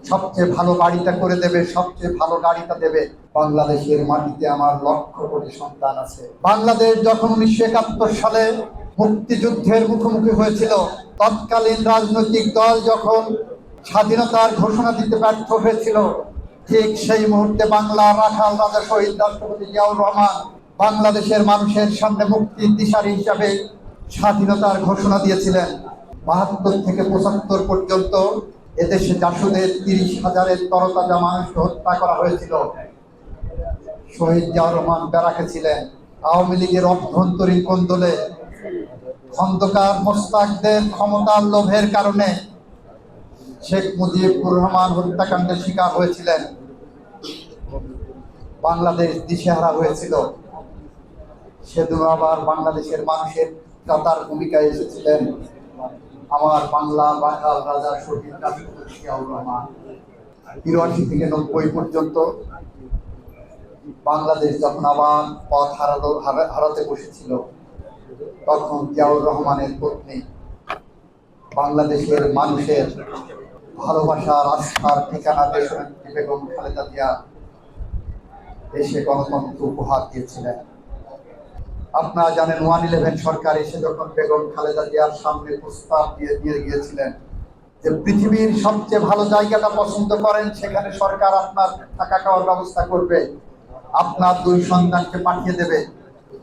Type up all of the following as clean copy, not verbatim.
সবচেয়ে ভালো বাড়িটা করে দেবে, সবচেয়ে ভালো গাড়িটা দেবে। বাংলাদেশের মাটিতে আমার লক্ষ কোটি সন্তান আছে। বাংলাদেশ যখন 1971 সালে মুক্তিযুদ্ধের মুখোমুখি হয়েছিল, তৎকালীন রাজনৈতিক দল যখন স্বাধীনতার ঘোষণা দিতে ব্যর্থ হয়েছিল, ঠিক সেই মুহূর্তে বাংলার রাখাল রাজা শহীদ রাষ্ট্রপতি জিয়াউর রহমান বাংলাদেশের মানুষের সামনে মুক্তির দিশারি হিসাবে স্বাধীনতার ঘোষণা দিয়েছিলেন। ৭২ থেকে ৭৫ পর্যন্ত এদেশে জাসদের ৩০,০০০-এর তরতাজা মানুষকে হত্যা করা হয়েছিল। শহীদ জিয়াউর রহমান ব্যারাকে ছিলেন। আওয়ামী লীগের অভ্যন্তরীণ কোন্দলে খন্দকার মোস্তাকদের ক্ষমতার লোভের কারণে শেখ মুজিবুর রহমান হত্যাকাণ্ডের শিকার হয়েছিলেন। বাংলাদেশ দিশেহারা হয়েছিল। সেদিন আবার বাংলাদেশের মানুষের ত্রাতার ভূমিকায় এসেছিলেন আমার বাংলা রাখাল রাজা শহীদ রাষ্ট্রপতি জিয়াউর রহমান। ৮৩ থেকে ৯০ পর্যন্ত বাংলাদেশ যখন আবার পথ হারাতে বসেছিল, তখন জিয়াউর রহমানের পত্নী বাংলাদেশের মানুষের ভালোবাসার আস্থার ঠিকানা দেশনেত্রী বেগম খালেদা জিয়া দেশে গণতন্ত্র উপহার দিয়েছিলেন। আপনারা জানেন 111 সরকার এসে যখন বেগম খালেদা জিয়ার সামনে প্রস্তাব দিয়ে গিয়েছিলেন যে পৃথিবীর সবচেয়ে ভালো জায়গাটা পছন্দ করেন, সেখানে সরকার আপনার থাকা খাওয়ার ব্যবস্থা করবে, আপনার 2 সন্তানকে পাঠিয়ে দেবে,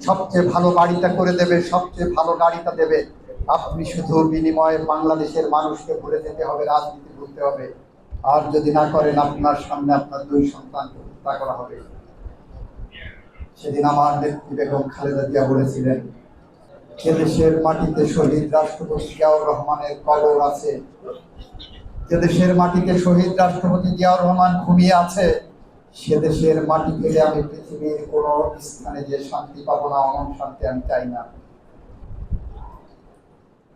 সবচেয়ে ভালো বাড়িটা করে দেবে, সবচেয়ে ভালো গাড়িটা দেবে, আপনি শুধু বিনিময়ে বাংলাদেশের মানুষকে ভুলে যেতে হবে, রাজনীতি ভুলতে হবে, আর যদি না করেন আপনার সামনে আপনার 2 সন্তানকে হত্যা করা হবে। সেদিন আমার নেত্রী বেগম খালেদা জিয়া বলেছিলেন, যে দেশের মাটিতে শহীদ রাষ্ট্রপতি জিয়াউর রহমানের কবর আছে, যে দেশের মাটিতে শহীদ রাষ্ট্রপতি জিয়াউর রহমান ঘুমিয়ে আছে, সে দেশের মাটি পেলে আমি পৃথিবীর কোন স্থানে যে শান্তি পাবো না, অমন শান্তি আমি চাই না।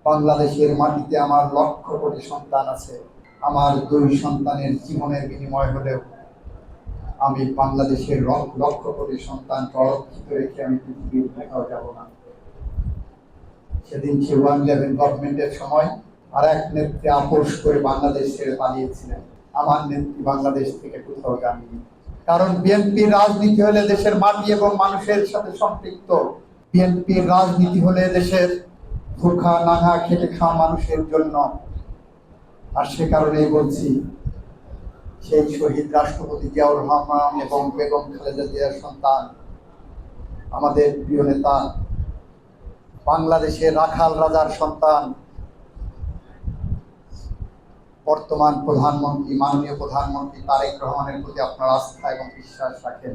বাংলাদেশের মাটিতে আমার লক্ষ কোটি সন্তান আছে। আমার 2 সন্তানের জীবনের বিনিময় হলেও আমি বাংলাদেশের লক্ষ কোটি সন্তান সুরক্ষিত রেখে আমি পৃথিবীর কোথাও যাব না। সেদিন 111 গভর্নমেন্টের সময় আর এক নেত্রী আপোষ করে বাংলাদেশ ছেড়ে পালিয়েছিলেন। আমার নেত্রী বাংলাদেশ থেকে কোথাও যাননি, কারণ বিএনপির রাজনীতি হলে দেশের মাটি এবং মানুষের সাথে সম্পৃক্ত। বিএনপির রাজনীতি হলে দেশের ভুখা নাঙা খেটে খাওয়া মানুষের জন্য। আর সে কারণেই বলছি, সেই শহীদ রাষ্ট্রপতি জিয়াউর রহমান এবং বেগম খালেদা জিয়ার সন্তান, আমাদের প্রিয় নেতা, বাংলাদেশের রাখাল রাজার সন্তান, বর্তমান প্রধানমন্ত্রী, মাননীয় প্রধানমন্ত্রী তারেক রহমানের প্রতি আপনার আস্থা এবং বিশ্বাস রাখেন।